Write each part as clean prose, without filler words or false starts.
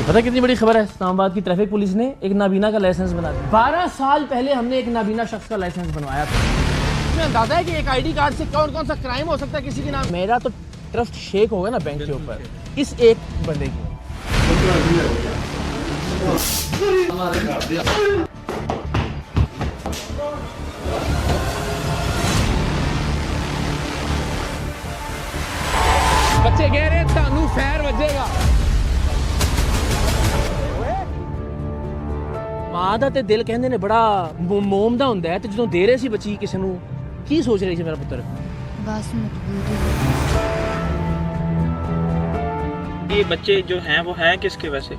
पता कितनी बड़ी खबर है, इस्लामाबाद की ट्रैफिक पुलिस ने एक नाबीना का लाइसेंस बना दिया। 12 साल पहले हमने एक नाबीना शख्स का लाइसेंस बनवाया था। इसमें अंदाजा है कि एक आईडी कार्ड से कौन कौन सा क्राइम हो सकता है किसी के नाम। मेरा तो ट्रस्ट शेक होगा ना बैंक के ऊपर इस एक बंदे की। बच्चे कह रहे तानू फैर बजेगा। मां दा ते दिल कहंदे ने बड़ा मोम दा हुंदा है, ते जदों दे रहे सी बच्ची किसी नूं की सोच रही सी मेरा पुत्र? बस मजबूरी। ये बच्चे जो हैं वो हैं किसके वैसे?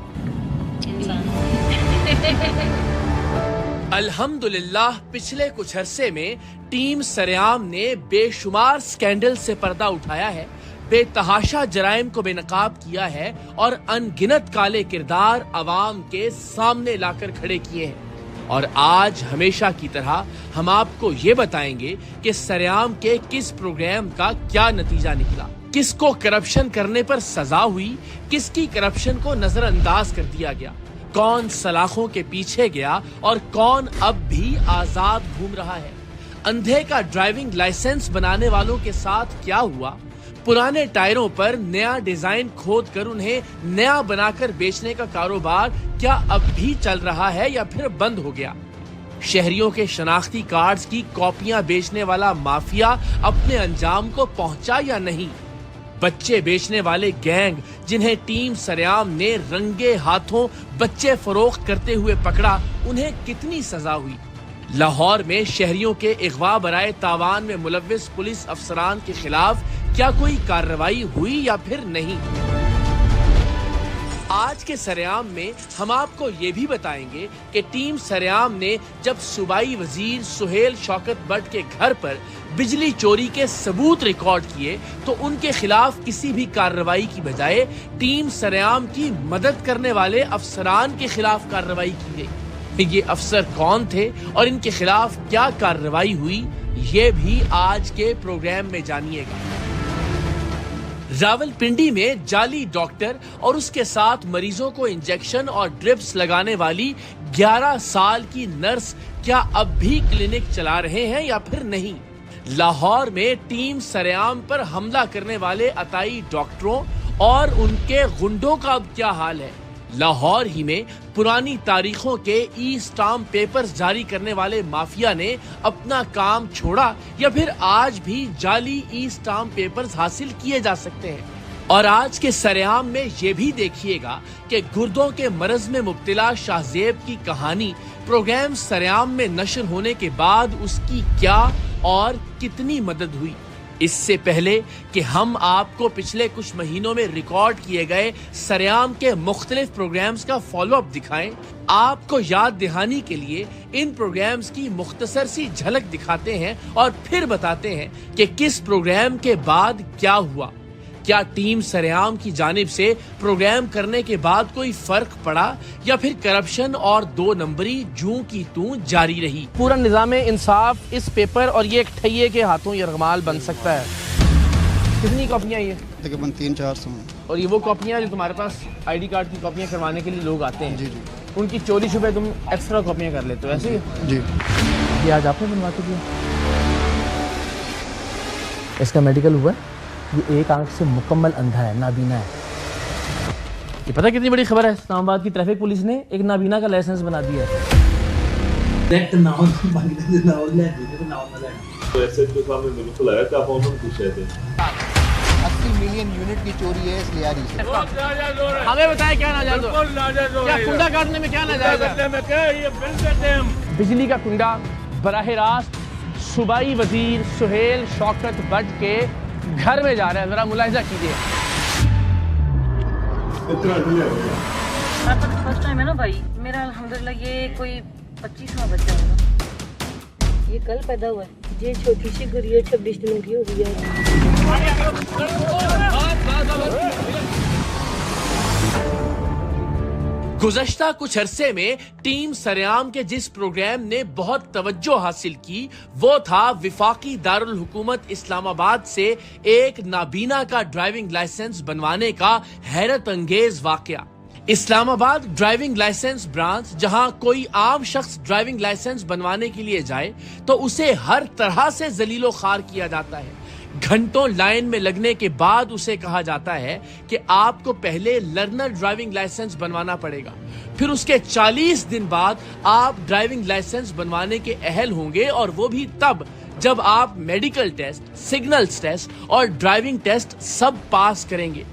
अल्हम्दुलिल्लाह पिछले कुछ अरसे में टीम सरेआम ने बेशुमार स्कैंडल से पर्दा उठाया है, बेतहाशा जराइम को बेनकाब किया है और अनगिनत काले किरदार अवाम के सामने लाकर खड़े किए हैं। और आज हमेशा की तरह हम आपको ये बताएंगे कि सरेआम के किस प्रोग्राम का क्या नतीजा निकला, किसको करप्शन करने पर सजा हुई, किसकी करप्शन को नजरअंदाज कर दिया गया, कौन सलाखों के पीछे गया और कौन अब भी आजाद घूम रहा है, अंधे का ड्राइविंग लाइसेंस बनाने वालों के साथ क्या हुआ, पुराने टायरों पर नया डिजाइन खोद कर उन्हें नया बनाकर बेचने का कारोबार क्या अब भी चल रहा है या फिर बंद हो गया, शहरियों के शनाख्ती कार्ड्स की कॉपियां बेचने वाला माफिया अपने अंजाम को पहुंचा या नहीं, बच्चे बेचने वाले गैंग जिन्हें टीम सरेआम ने रंगे हाथों बच्चे फरोख्त करते हुए पकड़ा, उन्हें कितनी सजा हुई, लाहौर में शहरियों के अगवा बराए तावान में मुलव्विस पुलिस अफसरान के खिलाफ क्या कोई कार्रवाई हुई या फिर नहीं। आज के सरेआम में हम आपको ये भी बताएंगे कि टीम सरेआम ने जब सूबाई वजीर सुहेल शौकत बट के घर पर बिजली चोरी के सबूत रिकॉर्ड किए तो उनके खिलाफ किसी भी कार्रवाई की बजाय टीम सरेआम की मदद करने वाले अफसरान के खिलाफ कार्रवाई की गई। ये अफसर कौन थे और इनके खिलाफ क्या कार्रवाई हुई, ये भी आज के प्रोग्राम में जानिएगा। रावलपिंडी में जाली डॉक्टर और उसके साथ मरीजों को इंजेक्शन और ड्रिप्स लगाने वाली 11 साल की नर्स क्या अब भी क्लिनिक चला रहे हैं या फिर नहीं। लाहौर में टीम सरेआम पर हमला करने वाले अताई डॉक्टरों और उनके गुंडों का अब क्या हाल है। लाहौर ही में पुरानी तारीखों के ई स्टाम्प पेपर्स जारी करने वाले माफिया ने अपना काम छोड़ा या फिर आज भी जाली ई स्टाम्प पेपर्स हासिल किए जा सकते हैं। और आज के सरेआम में ये भी देखिएगा कि गुर्दों के मरज में मुब्तला शाहजेब की कहानी प्रोग्राम सरेआम में नशर होने के बाद उसकी क्या और कितनी मदद हुई। इससे पहले कि हम आपको पिछले कुछ महीनों में रिकॉर्ड किए गए सरेआम के मुख्तलिफ प्रोग्राम्स का फॉलोअप दिखाएं, आपको याद दहानी के लिए इन प्रोग्राम्स की मुख्तसर सी झलक दिखाते हैं और फिर बताते हैं कि किस प्रोग्राम के बाद क्या हुआ। क्या टीम सरेआम की जानिब से प्रोग्राम करने के बाद कोई फर्क पड़ा या फिर करप्शन और 2 नंबरी जूं की तूं जारी रही। पूरा निजाम इंसाफ इस पेपर और ये एक ठैये के हाथों यरगमाल बन सकता है। कितनी कॉपियां ये? तकरीबन 300-400। और ये वो कॉपियां जो तुम्हारे पास आईडी कार्ड की कॉपियां करवाने के लिए लोग आते हैं? जी जी। उनकी चोरी छुपे तुम एक्स्ट्रा कॉपियां कर लेते हो ऐसे ही? जी। ये आज आपने बनवा के दिया? इसका मेडिकल हुआ है, ये एक आंख से मुकम्मल अंधा है, नाबीना है। ये पता कितनी बड़ी खबर है, इस्लामाबाद की ट्रैफिक पुलिस ने एक नाबीना का लाइसेंस बना दिया है। तो ऐसे के सामने बिल्कुल आया क्या फोन में पूछ रहे थे 80 मिलियन यूनिट की चोरी है इस लियारी से। हमें बताया क्या नाजायज हो? क्या कुंडा काटने में क्या नाजायज है? बिजली का कुंडा बराह रास्त सूबाई वजीर सुहेल शौकत बट के घर में जा रहे हैं, जरा मुलाहिजा कीजिए। फर्स्ट टाइम है ना भाई मेरा, अल्हम्दुलिल्लाह ये कोई 25वां बच्चा होगा। ये कल पैदा हुआ है, ये छोटी सी गुड़िया 26 दिनों की हो गई है। गुज़श्ता कुछ अरसे में टीम सरेआम के जिस प्रोग्राम ने बहुत तवज्जो हासिल की वो था विफाकी दारुल हुकूमत इस्लामाबाद से एक नाबीना का ड्राइविंग लाइसेंस बनवाने का हैरत अंगेज वाकया। इस्लामाबाद ड्राइविंग लाइसेंस ब्रांच, जहां कोई आम शख्स ड्राइविंग लाइसेंस बनवाने के लिए जाए तो उसे हर तरह से जलीलो खार किया जाता है। घंटों लाइन में लगने के बाद उसे कहा जाता है कि आपको पहले लर्नर ड्राइविंग लाइसेंस बनवाना पड़ेगा, फिर उसके 40 दिन बाद आप ड्राइविंग लाइसेंस बनवाने के अहल होंगे, और वो भी तब जब आप मेडिकल टेस्ट, सिग्नल्स टेस्ट और ड्राइविंग टेस्ट सब पास करेंगे।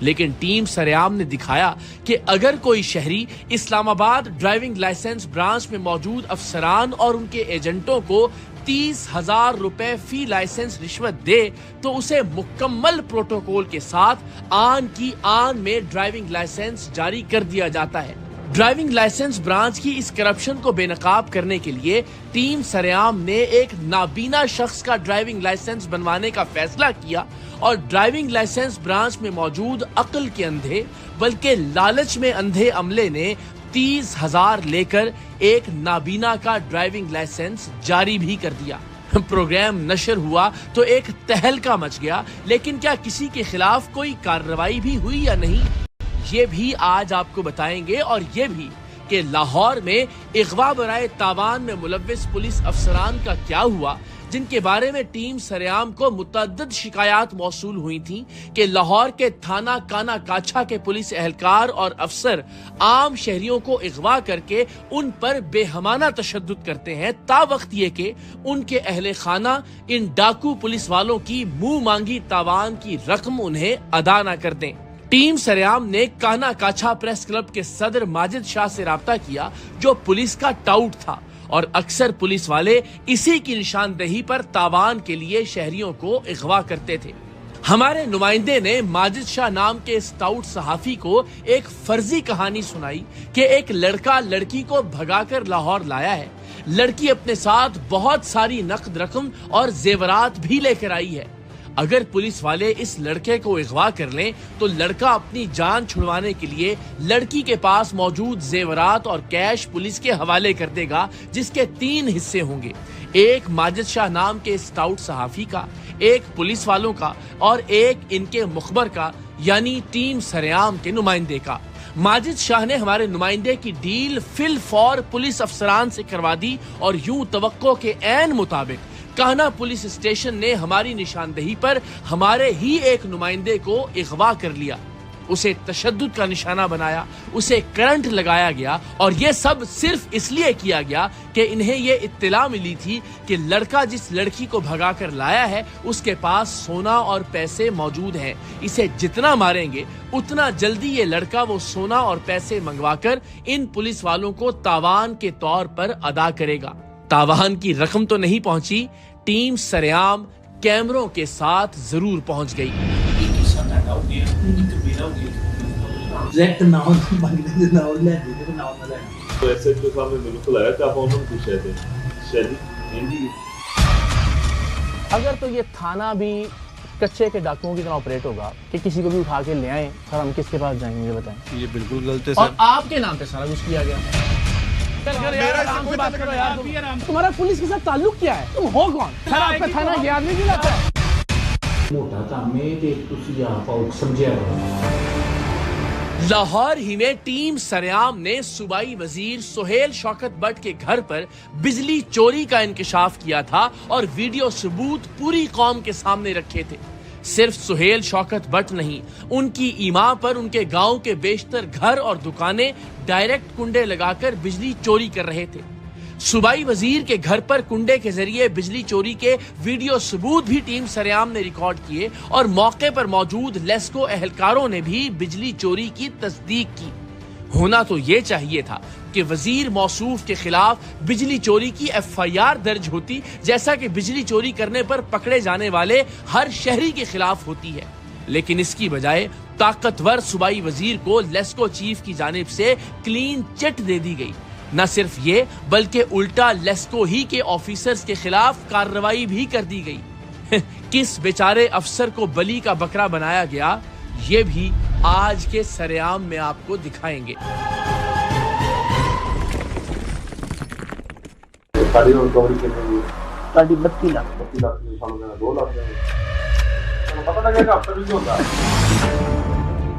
लेकिन टीम सरेआम ने दिखाया कि अगर कोई शहरी इस्लामाबाद ड्राइविंग लाइसेंस ब्रांच में मौजूद अफसरान और उनके एजेंटों को 30,000 रुपए फी लाइसेंस रिश्वत दे तो उसे मुकम्मल प्रोटोकॉल के साथ आन की आन में ड्राइविंग लाइसेंस जारी कर दिया जाता है। ड्राइविंग लाइसेंस ब्रांच की इस करप्शन को बेनकाब करने के लिए टीम सरेआम ने एक नाबीना शख्स का ड्राइविंग लाइसेंस बनवाने का फैसला किया, और ड्राइविंग लाइसेंस ब्रांच में मौजूद अक्ल के अंधे बल्कि लालच में अंधे अमले ने 30,000 लेकर एक नाबीना का ड्राइविंग लाइसेंस जारी भी कर दिया। प्रोग्राम नशर हुआ तो एक तहलका मच गया, लेकिन क्या किसी के खिलाफ कोई कार्रवाई भी हुई या नहीं, ये भी आज आपको बताएंगे। और ये भी कि लाहौर में इगवा बराए तावान में मुलव्विस पुलिस अफसरान का क्या हुआ, जिनके बारे में टीम सरेआम को मुतअद्दिद शिकायत मौसूल हुई थी कि लाहौर के थाना काना काछा के पुलिस एहलकार और अफसर आम शहरियों को इगवा करके उन पर बेहमाना तशद्दुद करते हैं, तावक्त ये कि उनके अहले खाना इन डाकू पुलिस वालों की मुंह मांगी तावान की रकम उन्हें अदा न कर दें। टीम सरेआम ने काना काछा प्रेस क्लब के सदर माजिद शाह से राब्ता किया, जो पुलिस का टाउट था, और अक्सर पुलिस वाले इसी की निशानदेही पर तावान के लिए शहरियों को अगवा करते थे। हमारे नुमाइंदे ने माजिद शाह नाम के स्टाउट सहाफी को एक फर्जी कहानी सुनाई कि एक लड़का लड़की को भगाकर लाहौर लाया है। लड़की अपने साथ बहुत सारी नकद रकम और जेवरात भी लेकर आई है। अगर पुलिस वाले इस लड़के को अगवा कर लें तो लड़का अपनी जान छुड़वाने के लिए लड़की के पास मौजूद जेवरात और कैश पुलिस के हवाले कर देगा, जिसके 3 हिस्से होंगे, एक माजिद शाह नाम के स्टाउट सहाफी का, एक पुलिस वालों का और एक इनके मुखबर का, यानी टीम सरेआम के नुमाइंदे का। माजिद शाह ने हमारे नुमाइंदे की डील फिल फॉर पुलिस अफसरान से करवा दी, और यूं तवक्को के ऐन मुताबिक काना पुलिस स्टेशन ने हमारी निशानदेही पर हमारे ही एक नुमाइंदे को अगवा कर लिया। उसे तशद्दुद का निशाना बनाया, उसे करंट लगाया गया, और ये सब सिर्फ इसलिए किया गया कि इन्हें ये इत्तला मिली थी कि लड़का जिस लड़की को भगाकर लाया है उसके पास सोना और पैसे मौजूद हैं। इसे जितना मारेंगे उतना जल्दी ये लड़का वो सोना और पैसे मंगवाकर इन पुलिस वालों को तावान के तौर पर अदा करेगा। तावान की रकम तो नहीं पहुंची, टीम सरेआम कैमरों के साथ जरूर पहुंच गई। तो ऐसे के सामने बिल्कुल आया कि आप उन्होंने पूछे थे शायद हिंदी। अगर तो ये थाना भी कच्चे के डाकुओं की तरह ऑपरेट होगा कि किसी को भी उठा के ले आए, सर हम किसके पास जाएंगे ये बताएं। ये बिल्कुल गलत है और सर। आपके नाम पे सारा कुछ किया गया। आराम से बात करो यार, तुम्हारा पुलिस के साथ ताल्लुक क्या है, तुम हो कौन? सर आपका थाना याद नहीं दिलाता है। मोटा काम में ते तुसी आप और समझिया लाहौर ही में टीम सरेआम ने सूबाई वजीर सुहेल शौकत बट के घर पर बिजली चोरी का इंकशाफ किया था और वीडियो सबूत पूरी कौम के सामने रखे थे। सिर्फ सुहेल शौकत बट नहीं, उनकी ईमा पर उनके गांव के बेशतर घर और दुकानें डायरेक्ट कुंडे लगाकर बिजली चोरी कर रहे थे। सूबाई वजीर के घर पर कुंडे के जरिए बिजली चोरी के वीडियो सबूत भी टीम सरेआम ने रिकॉर्ड किए, और मौके पर मौजूद लेस्को एहलकारों ने भी बिजली चोरी की तस्दीक की। होना तो ये चाहिए था कि वजीर मौसूफ के खिलाफ बिजली चोरी की FIR दर्ज होती, जैसा कि बिजली चोरी करने पर पकड़े जाने वाले हर शहरी के खिलाफ होती है। लेकिन इसकी बजाय ताकतवर सूबाई वजीर को लेस्को चीफ की जानिब से क्लीन चिट दे दी गई। न सिर्फ ये बल्कि उल्टा लेस्को ही के ऑफिसर्स के खिलाफ कार्रवाई भी कर दी गई। किस बेचारे अफसर को बली का बकरा बनाया गया, ये भी आज के सरेआम में आपको दिखाएंगे। साड़ी रिकवरी कितनी? 32 लाख। 32 लाख के सामने 2 लाख। पता लगेगा अफसर भी होता है।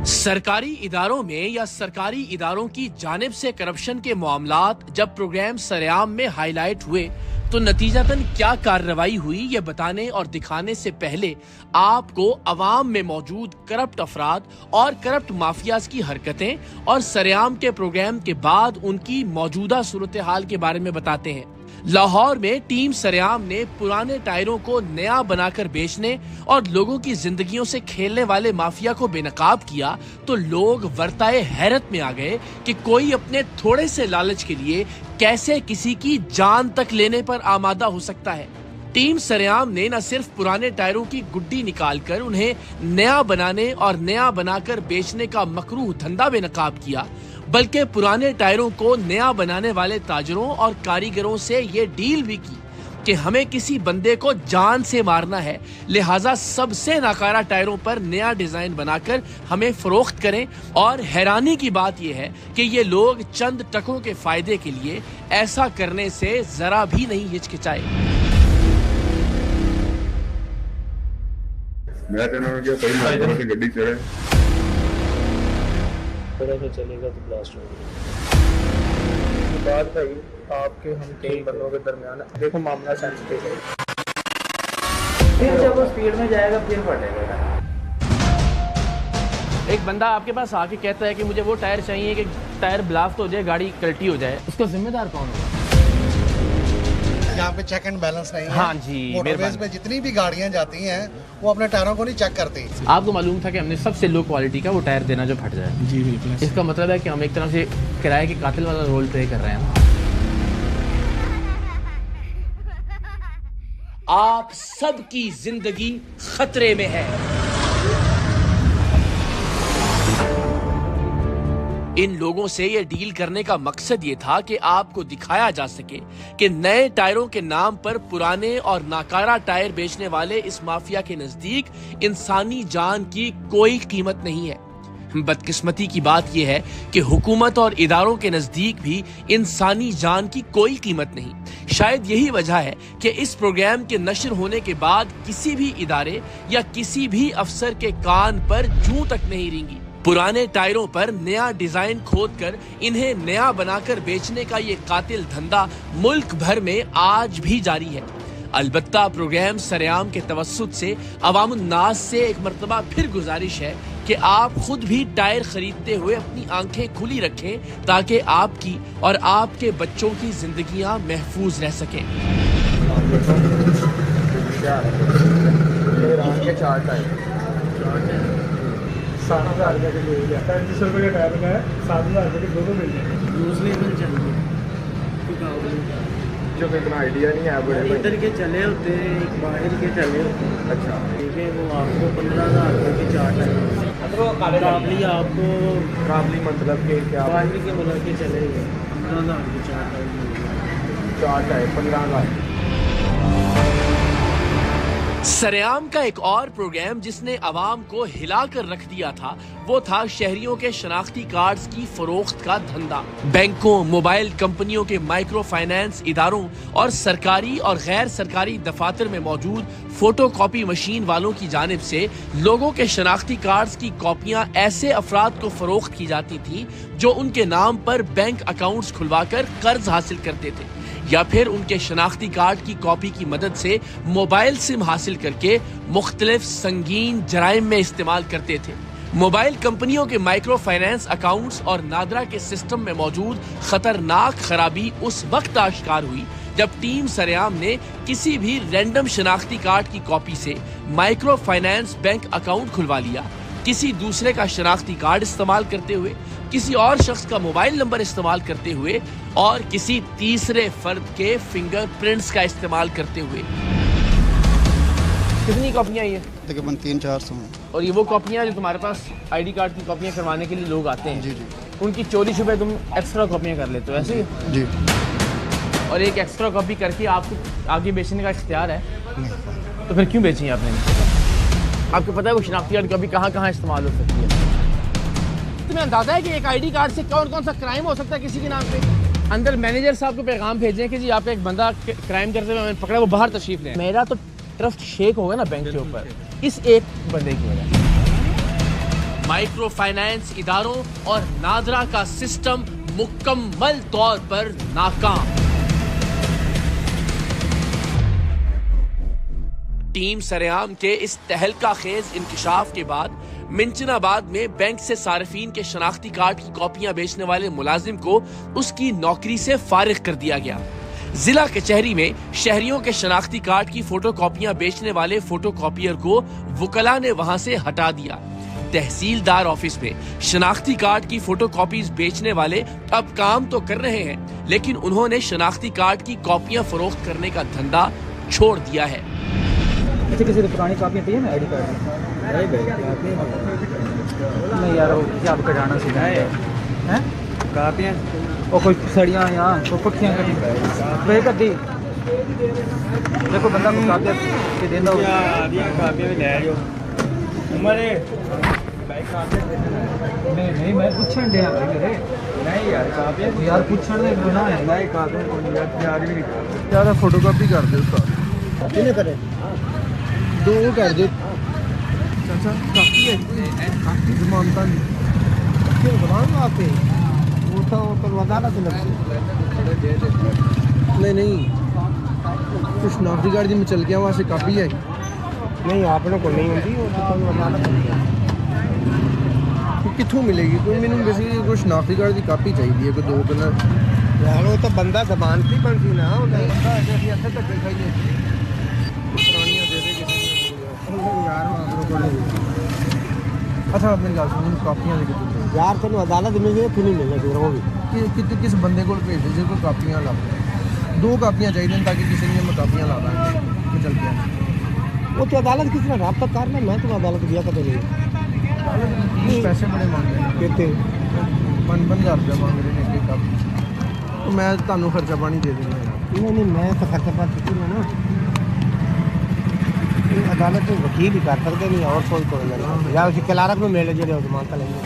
सरकारी इदारों में या सरकारी इदारों की जानिब से करप्शन के मामलात जब प्रोग्राम सरेआम में हाईलाइट हुए तो नतीजतन क्या कार्रवाई हुई ये बताने और दिखाने से पहले आपको अवाम में मौजूद करप्ट अफराद और करप्ट माफियाज की हरकतें और सरेआम के प्रोग्राम के बाद उनकी मौजूदा सूरत हाल के बारे में बताते हैं। लाहौर में टीम सरेआम ने पुराने टायरों को नया बनाकर बेचने और लोगों की जिंदगियों से खेलने वाले माफिया को बेनकाब किया तो लोग वर्ताए हैरत में आ गए कि कोई अपने थोड़े से लालच के लिए कैसे किसी की जान तक लेने पर आमादा हो सकता है। टीम सरेआम ने न सिर्फ पुराने टायरों की गुड्डी निकालकर उन्हें नया बनाने और नया बनाकर बेचने का मकरूह धंधा बेनकाब किया, बल्कि पुराने टायरों को नया बनाने वाले ताजरों और कारीगरों से ये डील भी की कि हमें किसी बंदे को जान से मारना है, लिहाजा सबसे नाकारा टायरों पर नया डिजाइन बनाकर हमें फरोख्त करें। और हैरानी की बात यह है कि ये लोग चंद टकों के फायदे के लिए ऐसा करने से जरा भी नहीं हिचकिचाए। मैं कहीं गड्डी चढ़े थोड़ा सा चलेगा तो ब्लास्ट हो बात भाई आपके हम तीन बंदों के दरमियान देखो मामला सेंसिटिव है, फिर जब वो स्पीड में जाएगा फिर फटेगा। एक बंदा आपके पास आके कहता है कि मुझे वो टायर चाहिए कि टायर ब्लास्ट हो जाए, गाड़ी कल्टी हो जाए, उसका जिम्मेदार कौन होगा? यहाँ पे चेक एंड बैलेंस नहीं है। हाँ जी, मोटरवेज पे जितनी भी गाड़ियाँ जाती हैं वो अपने टायरों को नहीं चेक करती। आपको मालूम था कि हमने सबसे लो क्वालिटी का वो टायर देना जो फट जाए। जी बिल्कुल। इसका मतलब है कि हम एक तरह से किराए के कातिल वाला रोल प्ले कर रहे हैं। आप सबकी जिंदगी खतरे में है। इन लोगों से ये डील करने का मकसद ये था कि आपको दिखाया जा सके कि नए टायरों के नाम पर पुराने और नाकारा टायर बेचने वाले इस माफिया के नजदीक इंसानी जान की कोई कीमत नहीं है। बदकिस्मती की बात यह है कि हुकूमत और इदारों के नजदीक भी इंसानी जान की कोई कीमत नहीं। शायद यही वजह है कि इस प्रोग्राम के नशर होने के बाद किसी भी इदारे या किसी भी अफसर के कान पर जूं तक नहीं रेंगी। पुराने टायरों पर नया डिजाइन खोदकर इन्हें नया बनाकर बेचने का ये कातिल धंधा मुल्क भर में आज भी जारी है। अलबत्ता प्रोग्राम सरेआम के तवस्सुत से अवामुन्नास से एक मर्तबा फिर गुजारिश है कि आप खुद भी टायर खरीदते हुए अपनी आंखें खुली रखें ताकि आपकी और आपके बच्चों की जिंदगियां महफूज रह सकें। चार टायर 7,000 रुपये के लिए 35 रुपये का टायर लगाया, 7,000 रुपये के दो मिल जाए। यूज लेवल चाहिए जो इतना आइडिया नहीं है। बड़े इधर के चले होते हैं, बाहर के चले होते हैं। अच्छा ठीक है, वो आपको 15,000 रुपये की चार टायर काबली आपको काबली मतलब के क्या बाहर के मतलब के चले 15,000 की चार टायर 15,000। सरेआम का एक और प्रोग्राम जिसने अवाम को हिलाकर रख दिया था वो था शहरियों के शनाख्ती कार्ड्स की फरोख्त का धंधा। बैंकों, मोबाइल कंपनियों के माइक्रो फाइनेंस इदारों और सरकारी और गैर सरकारी दफातर में मौजूद फोटोकॉपी मशीन वालों की जानिब से लोगों के शनाख्ती कार्ड्स की कॉपियां ऐसे अफराद को फरोख्त की जाती थी जो उनके नाम पर बैंक अकाउंट्स खुलवाकर कर्ज हासिल करते थे या फिर उनके शनाख्ती कार्ड की कॉपी की मदद से मोबाइल सिम हासिल करके मुख्तलिफ संगीन जराइम में इस्तेमाल करते थे। मोबाइल कंपनियों के माइक्रो फाइनेंस अकाउंट्स और नादरा के सिस्टम में मौजूद खतरनाक खराबी उस वक्त आश्कार हुई जब टीम सरेआम ने किसी भी रैंडम शनाख्ती कार्ड की कॉपी से माइक्रो फाइनेंस बैंक अकाउंट खुलवा लिया, किसी दूसरे का शनाख्ती कार्ड इस्तेमाल करते हुए, किसी और शख्स का मोबाइल नंबर इस्तेमाल करते हुए और किसी तीसरे फर्द के फिंगरप्रिंट्स का इस्तेमाल करते हुए। कितनी कॉपियाँ ये? तकरीबन 300-400। और ये वो कॉपियाँ जो तुम्हारे पास आईडी कार्ड की कॉपियाँ करवाने के लिए लोग आते हैं? जी जी। उनकी चोरी छुपे तुम एक्स्ट्रा कॉपियाँ कर लेते हो ऐसे ही? जी। और एक एक्स्ट्रा कॉपी करके आपको आगे बेचने का इख्तियार है? नहीं। तो फिर क्यों बेची है आपने? आपको पता है वो शनाख्ती कार्ड कॉपी कहाँ कहाँ इस्तेमाल हो सकती है? तुम्हें अंदाजा है कि एक आईडी कार्ड से कौन कौन सा क्राइम हो सकता है किसी के नाम पे? अंदर मैनेजर साहब को पैगाम भेजें कि जी आपका एक बंदा क्राइम करते हुए मैंने पकड़ा, वो बाहर तशरीफ ले। मेरा तो ट्रस्ट शेक होगा ना बैंक के ऊपर इस एक बंदे की वजह। माइक्रो फाइनेंस इदारों और नादरा का सिस्टम मुकम्मल तौर पर नाकाम। टीम सरेआम के इस तहलका खेज इंकशाफ के बाद मिंचनाबाद में बैंक से सार्फिन के शनाख्ती कार्ड की कॉपियां बेचने वाले मुलाजिम को उसकी नौकरी से फारिग कर दिया गया। जिला कचहरी में शहरियों के शनाख्ती कार्ड की फोटो कॉपियां बेचने वाले फोटो कॉपियर को वकला ने वहां से हटा दिया। तहसीलदार ऑफिस में शनाख्ती कार्ड की फोटो कॉपीज बेचने वाले अब काम तो कर रहे हैं, लेकिन उन्होंने शनाख्ती कार्ड की कॉपियां फरोख्त करने का धंधा छोड़ दिया है। अच्छा, किसी को पुरानी कापियाँ चाहिए ना, आईडी कार्ड नहीं यार, वो क्या आप कटाना सीखा है कापियाँ और कोई सड़ियाँ यहाँ कोई पुट्ठियाँ कटी पे कर दी। देखो बंदा को कापियाँ के दे दो, कापियाँ भी ले जाओ हमारे नहीं मैं पूछन दे नहीं यार कापियाँ यार पूछन दे गुनाह है नहीं कापियाँ को यार भी यार फोटोकॉपी कर दे उसका कितने करे दो कर दे। अच्छा काफी है काफी मानता नहीं क्यों बनाऊंगा आपके वो तो वदाना तो नहीं कुछ नौकरी गाड़ी में चल गया वहाँ से काफी है नहीं आपने को नहीं होती वो कितों मिलेगी कोई मैंने बेसिकली कुछ नौकरी गाड़ी की कापी चाहिए कोई दो कलर यार वो तो बंदा जबान की बनती ना अच्छा मेरी गल सुन कापियां यार तेन अदालत में क्यों नहीं मिलेगी वो भी किस बंदे को भेज दे कोई कापियां ला दो कापियां चाहिए ताकि किसी ने मैं कापियां ला दांगे चल गया वो तो अदालत किसी ने रब्ता करना मैं तो अदालत गया कदे नहीं पैसे बड़े मांग रहे हैं कितने 5,000 रुपया मांग रहे हैं एक कापी तो मैं ਤੁਹਾਨੂੰ खर्चा पानी दे दूंगा नहीं मैं तो खर्चा पानी चुकी ना अदालत में वकील ही कर सकते नहीं और कोई कोई या उसी कलारक में मेले जो मांगता लेंगे।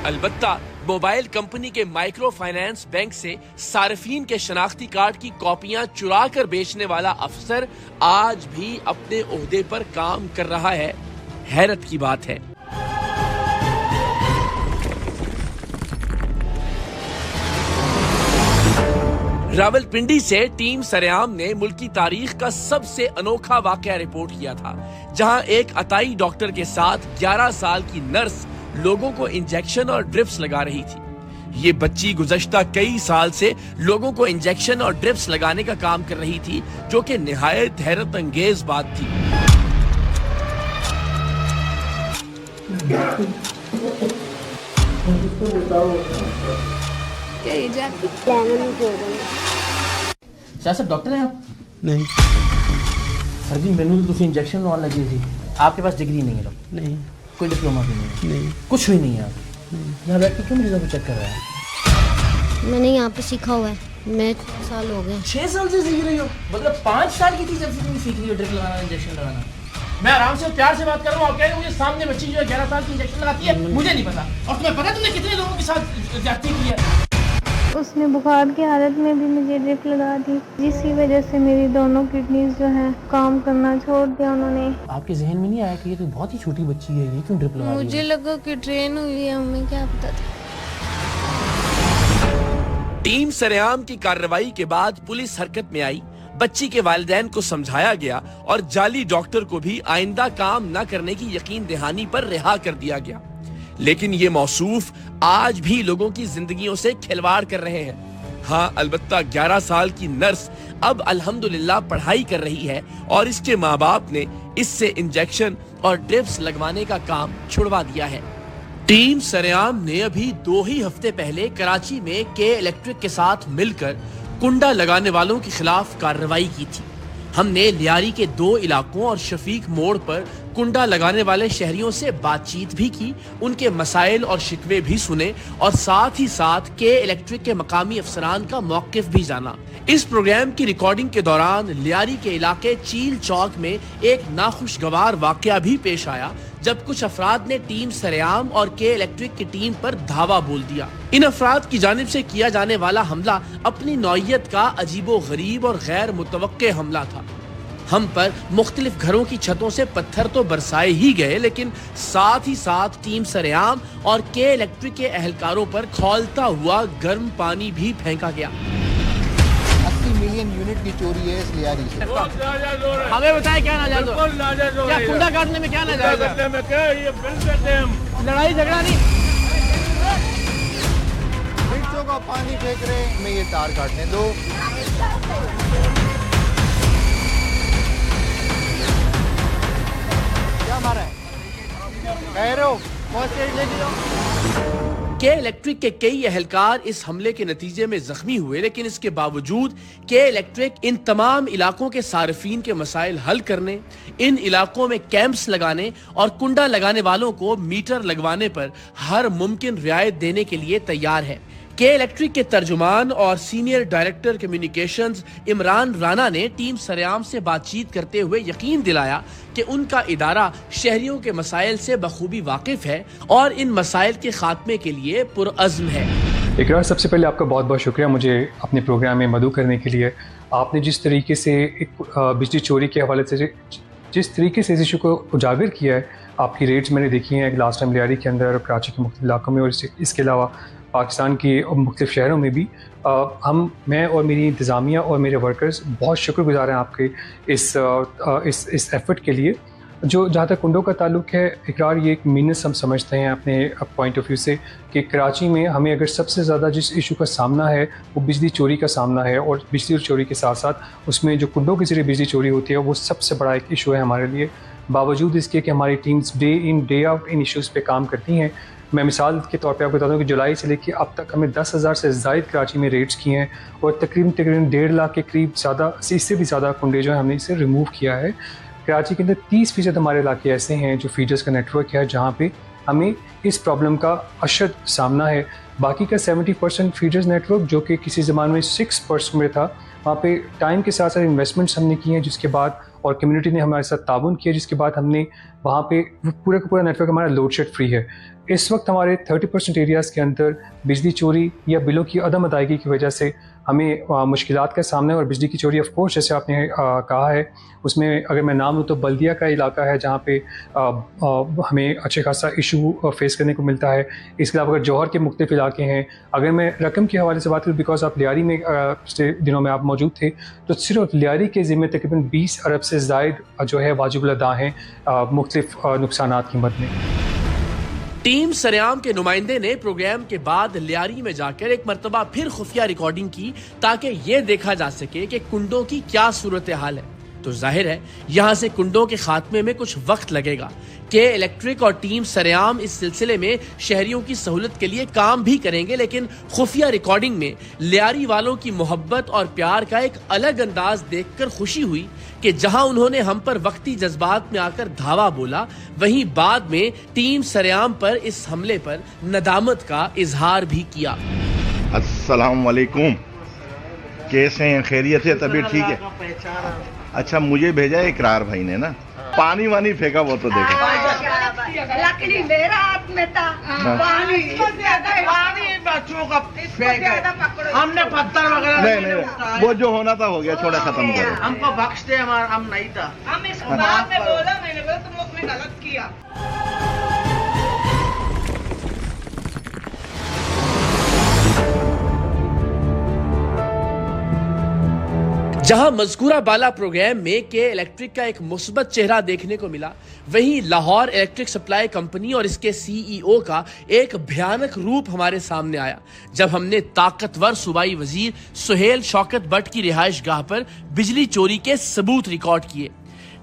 अलबत्ता मोबाइल कंपनी के माइक्रो फाइनेंस बैंक से सार्फिन के शनाख्ती कार्ड की कॉपियां चुरा कर बेचने वाला अफसर आज भी अपने ओहदे पर काम कर रहा है। हैरत की बात है। रावलपिंडी से टीम सरेआम ने मुल्क की तारीख का सबसे अनोखा वाकया रिपोर्ट किया था, जहां एक अताई डॉक्टर के साथ 11 साल की नर्स लोगों को इंजेक्शन और ड्रिप्स लगा रही थी। ये बच्ची गुज़श्ता कई साल से लोगों को इंजेक्शन और ड्रिप्स लगाने का काम कर रही थी, जो कि निहायत हैरत अंगेज बात थी। सर डॉक्टर हैं आप? नहीं सर जी मैनू तो इंजेक्शन लगा लगी थी। आपके पास डिग्री नहीं है? नहीं कोई डिप्लोमा भी नहीं कुछ भी नहीं है आप यहाँ बैठ के क्यों मरीजों को चेक कर रहा है? मैंने यहाँ पे सीखा हुआ है, मैं 6 साल हो गए। 6 साल से सीख रही हो? मतलब 5 साल की थी जब से तुम सीख रही हो ड्रिप लगाना इंजेक्शन लगाना। मैं आराम से प्यार से बात कर रहा हूँ, आप कह रहे हो मुझे सामने बच्ची जो है 11 साल की इंजेक्शन लगाती है, मुझे नहीं पता। और तुम्हें पता तुमने कितने लोगों के साथ ज्यादती की है? उसने बुखार की हालत में भी मुझे ड्रिप लगा दी, जिसकी वजह से मेरी दोनों किडनीज जो हैं काम करना छोड़ दिया उन्होंने। आपके जहन में नहीं आया कि ये तो बहुत ही छोटी बच्ची है, ये क्यों ड्रिप लगा रही है? मुझे लगा कि ट्रेन हुई है, हमें क्या पता था। टीम सरेआम की कार्रवाई के बाद पुलिस हरकत में आई, बच्ची के वालिदैन को समझाया गया और जाली डॉक्टर को भी आइंदा काम न करने की यकीन दहानी पर रिहा कर दिया गया। लेकिन ये मौसूफ आज भी लोगों की जिंदगियों से खिलवाड़ कर रहे हैं। हाँ, अलबत्ता 11 साल की नर्स अब अल्हम्दुलिल्लाह पढ़ाई कर रही है और इसके माँ बाप ने इससे इंजेक्शन और ड्रिप्स लगवाने का काम छुड़वा दिया है। टीम सरेआम ने अभी 2 ही हफ्ते पहले कराची में के इलेक्ट्रिक के साथ मिलकर कुंडा लगाने वालों के खिलाफ कार्रवाई की थी। हमने लियारी के 2 इलाकों और शफीक मोड़ पर कुंडा लगाने वाले शहरियों से बातचीत भी की, उनके मसाइल और शिकवे भी सुने और साथ ही साथ के इलेक्ट्रिक के मकामी अफसरान का मौकिफ भी जाना। इस प्रोग्राम की रिकॉर्डिंग के दौरान लियारी के इलाके चील चौक में एक नाखुशगवार वाकया भी पेश आया, जब कुछ अफराद ने टीम सरेआम और के इलेक्ट्रिक की टीम पर धावा बोल दिया। इन अफराद की जानिब से किया जाने वाला हमला अपनी नौइयत का अजीबो गरीब और गैर मुतवक्के हमला था। हम पर मुख्तलिफ घरों की छतों से पत्थर तो बरसाए ही गए, लेकिन साथ ही साथ टीम सरेआम और के इलेक्ट्रिक के एहलकारों पर खौलता हुआ गर्म पानी भी फेंका गया। 80 मिलियन यूनिट की चोरी है इस लियारी से। हमें बताए क्या नाजायज हो? क्या कुंडा काटने में क्या नाजायज है? लड़ाई झगड़ा नहीं। मिर्चों का पानी फेंक रहे, हमें ये तार काटने दो। क्या मारा है? कह रहे हो के इलेक्ट्रिक के कई एहलकार इस हमले के नतीजे में जख्मी हुए, लेकिन इसके बावजूद के इलेक्ट्रिक इन तमाम इलाकों के सार्फिन के मसाइल हल करने, इन इलाकों में कैंप्स लगाने और कुंडा लगाने वालों को मीटर लगवाने पर हर मुमकिन रियायत देने के लिए तैयार है। के इलेक्ट्रिक के तर्जुमान और senior director communications Imran Rana ने टीम सरेआम से बातचीत करते हुए यकीन दिलाया कि उनका इदारा शहरियों के मसाइल से बखूबी वाकिफ है और इन मसाइल के खात्मे के लिए पुरअज़्म है। इकरार, सबसे पहले आपका बहुत बहुत शुक्रिया मुझे अपने प्रोग्राम में मदऊ करने के लिए। आपने जिस तरीके से बिजली चोरी के हवाले से जिस तरीके से इस इशू को उजागर किया है, आपकी रेट्स मैंने देखी हैं लास्ट टाइम लियारी के अंदर, कराची के मुख्तलिफ इलाकों में और इसके अलावा पाकिस्तान के मुख्तलिफ शहरों में भी। मैं और मेरी इंतज़ामिया और मेरे वर्कर्स बहुत शुक्रगुजार हैं आपके इस एफ़र्ट के लिए। जहाँ तक कुंडों का ताल्लुक है, इकरार, ये एक मीनस हम समझते हैं अपने पॉइंट ऑफ व्यू से कि कराची में हमें अगर सबसे ज़्यादा जिस इशू का सामना है वो बिजली चोरी का सामना है, और बिजली चोरी के साथ साथ उसमें जो कुंडों के ज़रिए बिजली चोरी होती है वो सबसे बड़ा एक इशू है हमारे लिए। बावजूद इसके कि हमारी teams day in day out in issues पे काम करती हैं। मैं मिसाल के तौर पे आपको बताता हूँ कि जुलाई से लेकर अब तक हमें 10,000 से ज़ायद कराची में रेड्स किए हैं और तकरीबन 1.5 लाख के करीब ज़्यादा, इससे भी ज़्यादा कुंडे जो है हमने इसे रिमूव किया है। कराची के अंदर 30% हमारे इलाके ऐसे हैं जो फीडर्स का नेटवर्क है जहाँ पे हमें इस प्रॉब्लम का अशद सामना है। बाकी का 70% फीडर्स नेटवर्क जो कि किसी ज़माने में 6% में था, वहाँ पे टाइम के साथ साथ इन्वेस्टमेंट्स हमने किए हैं, जिसके बाद और कम्युनिटी ने हमारे साथ ताबून किया, जिसके बाद हमने वहाँ पे पूरा का पूरा नेटवर्क हमारा लोड शेड फ्री है। इस वक्त हमारे 30% एरियाज़ के अंदर बिजली चोरी या बिलों की अदम अदायगी की वजह से हमें मुश्किलात का सामना है। और बिजली की चोरी ऑफ कोर्स जैसे आपने कहा है, उसमें अगर मैं नाम लूँ तो बल्दिया का इलाका है जहाँ पे हमें अच्छे खासा इशू फेस करने को मिलता है। इसके अलावा अगर जौहर के मुख्तलिफ इलाके हैं, अगर मैं रकम के हवाले से बात करूँ, बिकॉज आप लियारी में पिछले दिनों में आप मौजूद थे, तो सिर्फ लियारी के ज़िम्मे तकरीबन 20 अरब से ज़ायद जो है वाजिबुल अदा हैं मुख्तलिफ नुकसानात की मद में। टीम सरेआम के नुमाइंदे ने प्रोग्राम के बाद लियारी में जाकर एक मरतबा फिर खुफिया रिकॉर्डिंग की ताकि ये देखा जा सके कि कुंडों की क्या सूरत हाल है। तो जाहिर है यहाँ से कुंडों के खात्मे में कुछ वक्त लगेगा। के इलेक्ट्रिक और टीम सरेआम इस सिलसिले में शहरियों की सहूलत के लिए काम भी करेंगे, लेकिन खुफिया रिकॉर्डिंग में लियारी वालों की मोहब्बत और प्यार का एक अलग अंदाज देखकर खुशी हुई कि जहां उन्होंने हम पर वक्ती जज्बात में आकर धावा बोला, वहीं बाद में टीम सरेआम पर इस हमले पर नदामत का इजहार भी किया। अस्सलाम वालेकुम, कैसे हैं? खैरियत है? तबीयत ठीक है? अच्छा, मुझे भेजा है इकरार भाई ने ना, पानी वानी फेंका वो तो देखा। लकड़ी मेरा हाथ में था, पानी बच्चों का फेंका, हमने पत्थर वगैरह नहीं, वो जो होना था हो गया, छोड़ा, खत्म करो। हमको बख्श दे, हमारा हम नहीं था। हम इस बात में बोला, मैंने बोला तुम लोग ने गलत किया। जहां मज़कूरा बाला प्रोग्राम में के इलेक्ट्रिक का एक मुस्बत चेहरा देखने को मिला, वहीं लाहौर इलेक्ट्रिक सप्लाई कंपनी और इसके सीईओ का एक भयानक रूप हमारे सामने आया जब हमने ताकतवर सूबाई वजीर सुहेल शौकत भट्ट की रिहाइश गाह पर बिजली चोरी के सबूत रिकॉर्ड किए।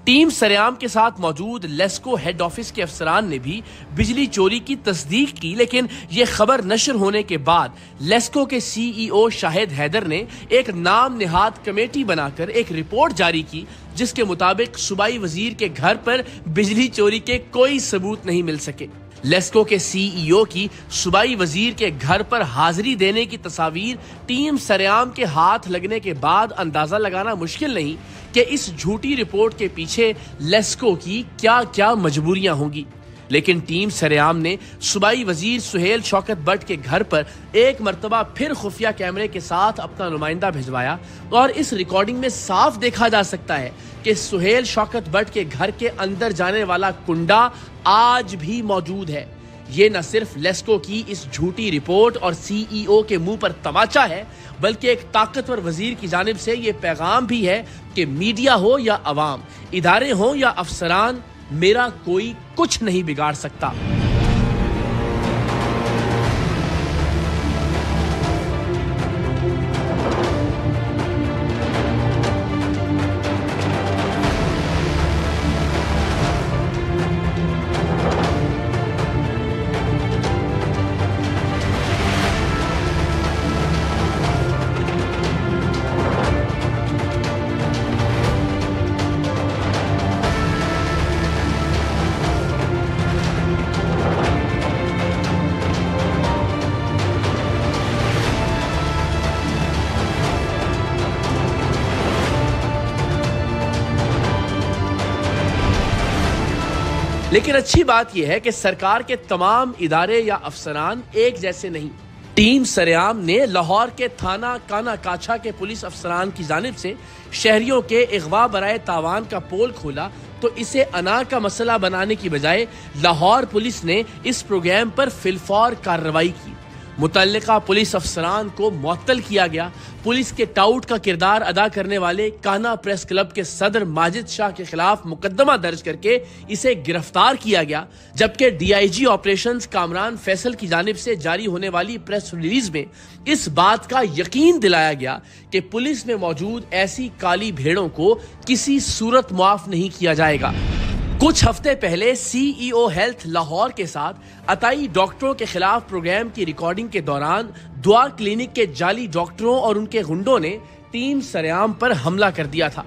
टीम सरेआम के साथ मौजूद लेस्को हेड ऑफिस के अफसरान ने भी बिजली चोरी की तस्दीक की, लेकिन ये खबर नशर होने के बाद लेस्को के सीईओ शाहिद हैदर ने एक नाम निहाद कमेटी बनाकर एक रिपोर्ट जारी की, जिसके मुताबिक सूबाई वजीर के घर पर बिजली चोरी के कोई सबूत नहीं मिल सके। लेस्को के सीईओ की सूबाई वजीर के घर पर हाजिरी देने की तस्वीर टीम सरेआम के हाथ लगने के बाद अंदाजा लगाना मुश्किल नहीं कि इस झूठी रिपोर्ट के पीछे लेस्को की क्या क्या मजबूरियां होंगी। लेकिन टीम सरेआम ने सूबाई वजीर सुहेल शौकत बट के घर पर एक मर्तबा फिर खुफिया कैमरे के साथ अपना नुमाइंदा भिजवाया और इस रिकॉर्डिंग में साफ देखा जा सकता है कि सुहेल शौकत बट के घर के अंदर जाने वाला कुंडा आज भी मौजूद है। ये न सिर्फ लेस्को की इस झूठी रिपोर्ट और सीईओ के मुंह पर तमाचा है, बल्कि एक ताकतवर वजीर की जानिब से ये पैगाम भी है कि मीडिया हो या अवाम, इदारे हो या अफसरान, मेरा कोई कुछ नहीं बिगाड़ सकता। लेकिन अच्छी बात यह है कि सरकार के तमाम इदारे या अफसरान एक जैसे नहीं। टीम सरेआम ने लाहौर के थाना काना काछा के पुलिस अफसरान की जानिब से शहरियों के अगवा बराए तावान का पोल खोला तो इसे अना का मसला बनाने की बजाय लाहौर पुलिस ने इस प्रोग्राम पर फिलफौर कार्रवाई की। मुतल्लिका पुलिस अफसरान को मुअत्तल किया गया। पुलिस के टाउट का किरदार अदा करने वाले काना प्रेस क्लब के सदर माजिद शाह के खिलाफ मुकदमा दर्ज करके इसे गिरफ्तार किया गया, जबकि डीआईजी ऑपरेशंस कामरान फैसल की जानिब से जारी होने वाली प्रेस रिलीज में इस बात का यकीन दिलाया गया कि पुलिस में मौजूद ऐसी काली भेड़ों को किसी सूरत माफ नहीं किया जाएगा। कुछ हफ्ते पहले सीईओ हेल्थ लाहौर के साथ अताई डॉक्टरों के खिलाफ प्रोग्राम की रिकॉर्डिंग के दौरान दुआ क्लिनिक के जाली डॉक्टरों और उनके गुंडों ने टीम सरेआम पर हमला कर दिया था।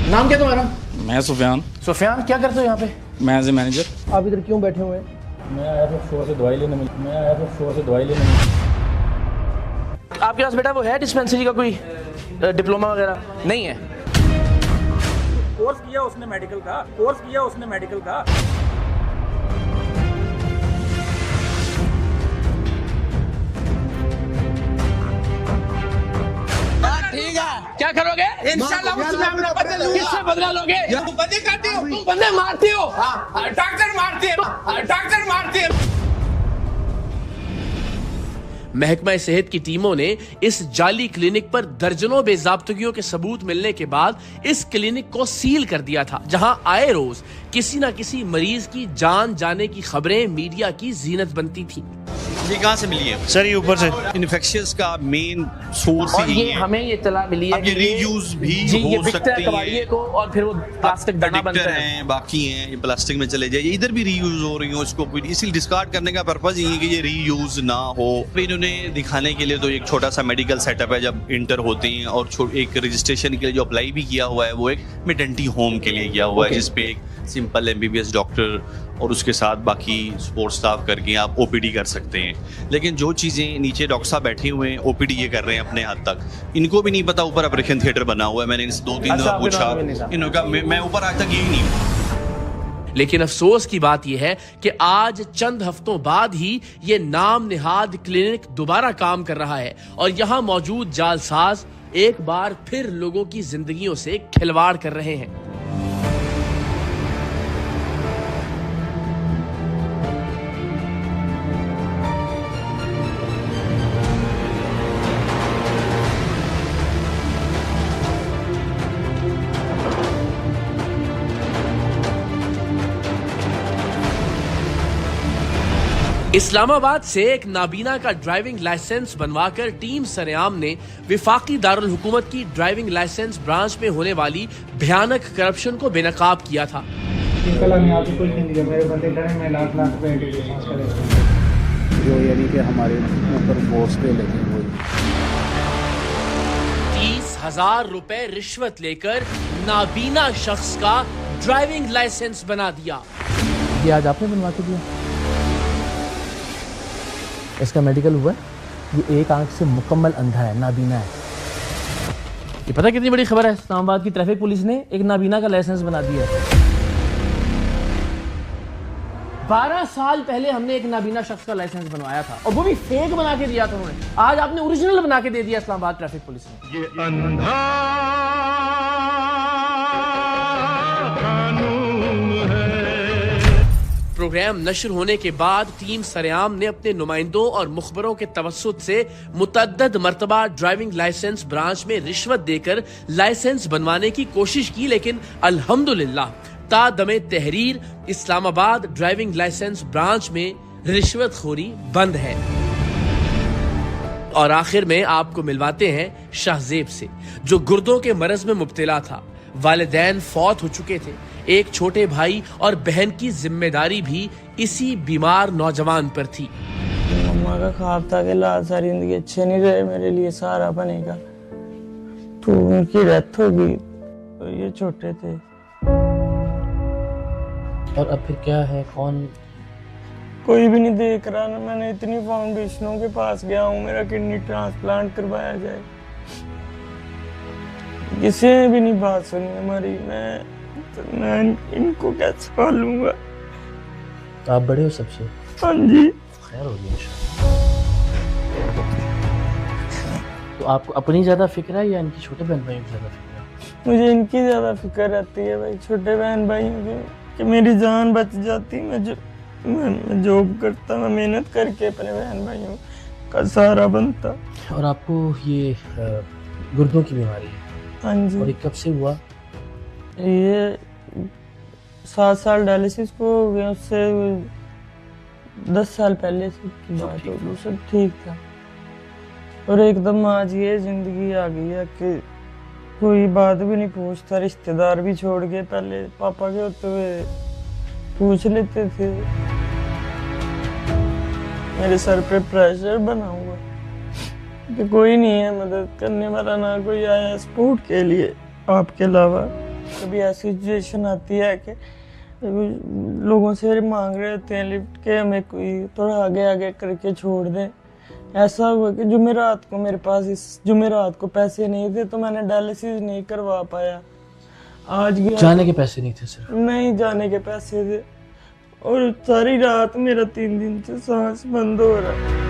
नाम क्या तुम्हारा? मैं सुफियान। सुफियान, क्या करते हो यहाँ पे? मैं एज ए मैनेजर। आप इधर क्यों बैठे हुए हैं? मैं आया था शोर से दवाई लेने आपके पास बेटा वो है डिस्पेंसरी का कोई डिप्लोमा वगैरह? नहीं है। कोर्स किया उसने मेडिकल का। ठीक है, क्या करोगे? इंशाल्लाह किससे बदला लोगे? बंदे करते हो, तुम बंदे मारते हो, डॉक्टर मारते हैं। महकमा सेहत की टीमों ने इस जाली क्लिनिक पर दर्जनों बेज़ाब्तगियों के सबूत मिलने के बाद इस क्लिनिक को सील कर दिया था, जहां आए रोज किसी न किसी मरीज की जान जाने की खबरें मीडिया की जीनत बनती थी। ये कहाँ से मिली है सर? ये ऊपर से। इन्फेक्शियस का मेन सोर्स और ये हमें ये इत्तला मिली है कि ये रीयूज भी हो सकती है को, और फिर वो प्लास्टिक दाना बनता है। बाकी हैं ये प्लास्टिक में चले जाए, इधर भी रीयूज हो रही हो, इसको इसीलिए डिस्कार्ड करने का पर्पज ये है कि ये रीयूज ना हो। इन्होंने दिखाने के लिए तो एक छोटा सा मेडिकल सेटअप है जब इंटर होते हैं, और एक रजिस्ट्रेशन के लिए जो अप्लाई भी किया हुआ है वो एक मेटर्निटी होम के लिए किया हुआ है, जिसपे एक सिंपल MBBS डॉक्टर और उसके साथ बाकी सपोर्ट स्टाफ करके आप OPD कर सकते हैं। लेकिन जो चीज़ें नीचे डॉक्टर साहब बैठे हुए हैं OPD ये कर रहे हैं अपने हद तक, इनको भी नहीं पता ऊपर ऑपरेशन थिएटर बना हुआ है। मैंने इनसे 2-3 दफा पूछा, इन्होंने कहा मैं ऊपर आज तक यही नहीं। लेकिन अफसोस की बात यह है कि आज चंद हफ्तों बाद ही ये नाम निहाद क्लिनिक दोबारा काम कर रहा है और यहाँ मौजूद जालसाज एक बार फिर लोगों की जिंदगियों से खिलवाड़ कर रहे हैं। इस्लामाबाद से एक नाबीना का ड्राइविंग लाइसेंस बनवाकर टीम सरेआम ने विफाकी दारुल हुकूमत की ड्राइविंग लाइसेंस ब्रांच में होने वाली भयानक करप्शन को बेनकाब किया था। जो यानी कि हमारे ऊपर फोर्स पे लगे हुए 30,000 रुपए रिश्वत लेकर नाबीना शख्स का ड्राइविंग लाइसेंस बना दिया। ये आज आपने बनवा के दिया? इसका मेडिकल हुआ है, ये एक आंख से मुकम्मल अंधा है, नाबीना है। ये पता कितनी बड़ी खबर है? इस्लामाबाद की ट्रैफिक पुलिस ने एक नाबीना का लाइसेंस बना दिया है। 12 साल पहले हमने एक नाबीना शख्स का लाइसेंस बनवाया था और वो भी फेक बना के दिया था उन्होंने। आज आपने ओरिजिनल बना के दे दिया इस्लामाबाद ट्रैफिक पुलिस ने। ये अंधा कानून है। प्रोग्राम नश्र होने के बाद टीम सरेआम ने अपने नुमाइंदों और मुखबरों के तवस्सुत से मुतअद्दद मर्तबा ड्राइविंग लाइसेंस ब्रांच में रिश्वत देकर लाइसेंस बनवाने की कोशिश की, लेकिन अल्हम्दुलिल्लाह तादमे तहरीर इस्लामाबाद ड्राइविंग लाइसेंस ब्रांच में रिश्वतखोरी बंद है। और आखिर में आपको मिलवाते हैं शाहजेब से, जो गुर्दों के मरज में मुब्तला था। वालिदैन फौत हो चुके थे, एक छोटे भाई और बहन की जिम्मेदारी भी इसी बीमार नौजवान पर थी। मम्मा का ख्वाब था कि लाल सारी जिंदगी अच्छे नहीं रहे, मेरे लिए सहारा बनेगा, तो उनकी डेथ हो गई, तो ये छोटे थे। और अब फिर क्या है, कौन? कोई भी नहीं देख रहा ना। मैंने इतनी फाउंडेशनों के पास गया हूँ, मेरा किडनी ट्रांसप्लांट करवाया जाए, किसी ने भी नहीं बात सुनी हमारी। मैं इनको कैसे पालूंगा? तो आप बड़े हो सबसे? हाँ जी। खैर होगी इंशाल्लाह। तो आपको अपनी ज्यादा फिक्र है या इनकी छोटे बहन भाइयों की ज्यादा फिक्र है? मुझे इनकी ज्यादा फिक्र रहती है भाई, छोटे बहन भाइयों की, कि मेरी जान बच जाती। मैं जॉब करता, मैं मेहनत करके अपने बहन भाइयों का सहारा बनता। और आपको ये गुर्दों की बीमारी है? हाँ जी। और ये कब से हुआ? ये 7 साल डायलिसिस को हो गया, उससे 10 साल पहले से की बात होगी, सब ठीक था। और एकदम आज ये जिंदगी आ गई है कि कोई बात भी नहीं पूछता, रिश्तेदार भी छोड़ के, पहले पापा के होते हुए पूछ लेते थे। मेरे सर पे प्रेशर बना हुआ कि कोई नहीं है मदद करने वाला, ना कोई आया सपोर्ट के लिए आपके अलावा। कभी ऐसी सिचुएशन आती है कि लोगों से मांग रहे होते हैं लिफ्ट के, हमें कोई थोड़ा आगे आगे करके छोड़ दें। ऐसा हुआ कि जुमेरात को मेरे पास इस जुमेरात को पैसे नहीं थे, तो मैंने डायलिसिस नहीं करवा पाया। आज जाने के पैसे नहीं थे सर? नहीं, जाने के पैसे थे। और सारी रात मेरा 3 दिन से सांस बंद हो रहा है।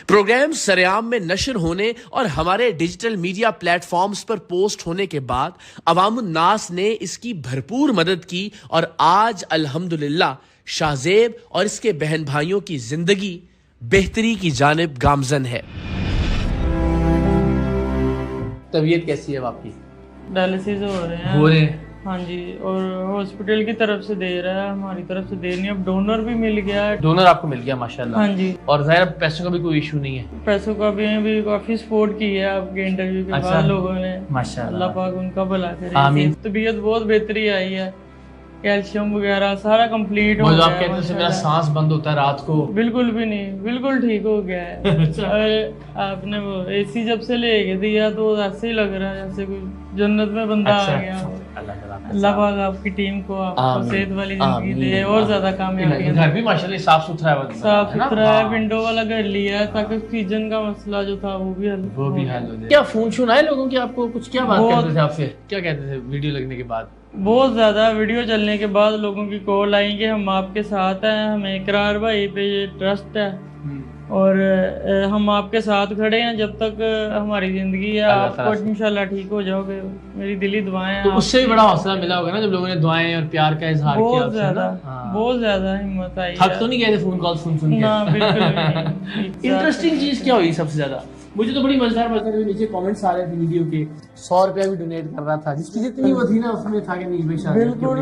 प्रोग्राम सरेआम में नशर होने और हमारे डिजिटल मीडिया प्लेटफॉर्म्स पर पोस्ट होने के बाद अवामुन्नास ने इसकी भरपूर मदद की और आज अल्हम्दुलिल्लाह शाहजेब और इसके बहन भाइयों की जिंदगी बेहतरी की जानिब गामजन है। तबीयत कैसी है आपकी? डायलिसिस हो रहे हैं। हाँ जी, और हॉस्पिटल की तरफ से दे रहा है, हमारी तरफ से दे नहीं। अब डोनर भी मिल गया है। डोनर आपको मिल गया माशाल्लाह। हाँ जी। और ज़ाहिर पैसों का भी कोई इशू नहीं है? पैसों का भी काफी सपोर्ट की है आपके इंटरव्यू के बाद लोगों ने, माशाल्लाह। अल्लाह पाक उनका भला करे। आमीन। तबीयत बहुत बेहतरी आई है, कैल्शियम वगैरह सारा कंप्लीट हो गया। आप कहते हैं मेरा सांस बंद होता है रात को? बिल्कुल भी नहीं, बिल्कुल ठीक हो गया है। आपने वो एसी जब से लेके दिया तो ऐसे ही लग रहा है जैसे कोई जन्नत में बंदा आ गया। अल्लाह पाक आपकी टीम को आपको सेहत वाली जिंदगी दे और ज्यादा कामयाबी। घर भी माशाल्लाह साफ सुथरा है, साफ सुथरा है। विंडो वाला घर लिया है ताकि ऑक्सीजन का मसला जो था वो भी हल हो जाए। क्या फोन सुन आए लोगों की आपको? कुछ क्या बात करते थे आपसे? क्या कहते थे वीडियो लगने के बाद? बहुत ज़्यादा वीडियो चलने के बाद लोगों की कॉल आई कि हम आपके साथ हैं, हमें इकरार भाई पे ट्रस्ट है और हम आपके साथ खड़े हैं जब तक हमारी ज़िंदगी है। आपको इंशाल्लाह ठीक हो जाओगे, मेरी दिली दुआएं हैं। तो उससे भी बड़ा हौसला मिला होगा ना जब लोगों ने दुआएं और प्यार का इजहार किया? बहुत ज़्यादा, बहुत ज़्यादा हिम्मत आई। थक तो नहीं गए थे फोन कॉल सुन के? ना, बिल्कुल नहीं। इंटरेस्टिंग चीज़ क्या हुई सबसे ज़्यादा? मुझे तो बड़ी मजेदार नीचे कमेंट्स आ रहे थे वीडियो के, 100 रुपया भी डोनेट कर रहा था, जिसकी जितनी वो थी ना उसमें था कि नहीं भाई। बिल्कुल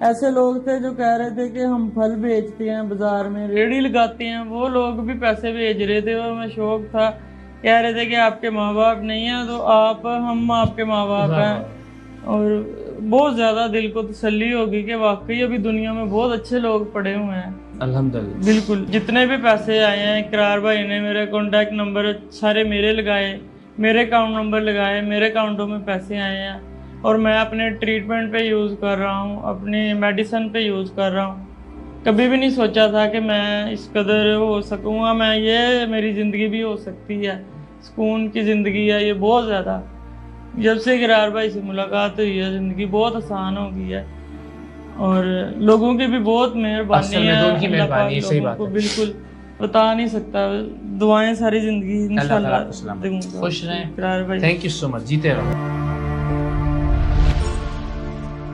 ऐसे लोग थे जो कह रहे थे कि हम फल बेचते हैं बाजार में, रेडी लगाते हैं, वो लोग भी पैसे भेज रहे थे। और मैं शौक था, कह रहे थे कि आपके माँ बाप नहीं है तो हम आपके माँ बाप हैं। और बहुत ज़्यादा दिल को तसल्ली होगी कि वाकई अभी दुनिया में बहुत अच्छे लोग पड़े हुए हैं अल्हम्दुलिल्लाह। बिल्कुल। जितने भी पैसे आए हैं, इकरार भाई ने मेरे कॉन्टैक्ट नंबर सारे मेरे लगाए, मेरे अकाउंट नंबर लगाए, मेरे अकाउंटों में पैसे आए हैं और मैं अपने ट्रीटमेंट पे यूज़ कर रहा हूँ, अपनी मेडिसिन पे यूज़ कर रहा हूँ। कभी भी नहीं सोचा था कि मैं इस कदर हो सकूँगा। मैं ये मेरी ज़िंदगी भी हो सकती है, सुकून की ज़िंदगी है ये बहुत ज़्यादा। जब से इकरार भाई से मुलाकात हुई है ज़िंदगी बहुत आसान हो गई है और लोगों की भी बहुत मेहरबानी है। उनकी मेहरबानी है, सही बात है। बिल्कुल बता नहीं सकता। दुआएं सारी ज़िंदगी इंशाल्लाह दूंगा। खुश रहें। थैंक यू सो मच, जीते रहो।